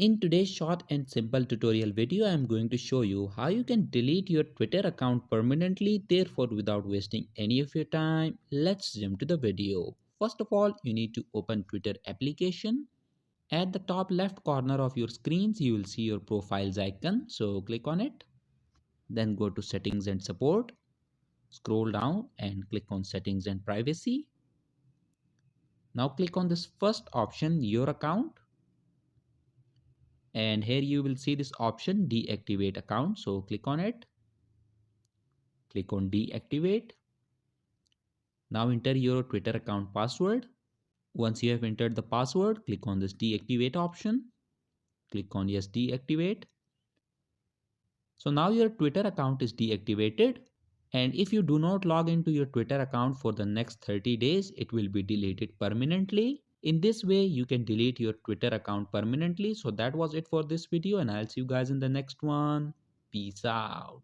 In today's short and simple tutorial video, I am going to show you how you can delete your Twitter account permanently, therefore without wasting any of your time. Let's jump to the video. First of all, you need to open Twitter application. At the top left corner of your screens, you will see your profiles icon. So click on it. Then go to settings and support. Scroll down and click on settings and privacy. Now click on this first option, your account. And here you will see this option deactivate account, so click on it. Click on deactivate. Now enter your Twitter account password. Once you have entered the password, click on this deactivate option. Click on yes, deactivate. So now your Twitter account is deactivated, and if you do not log into your Twitter account for the next 30 days, it will be deleted permanently. In this way, you can delete your Twitter account permanently. So that was it for this video, and I'll see you guys in the next one. Peace out.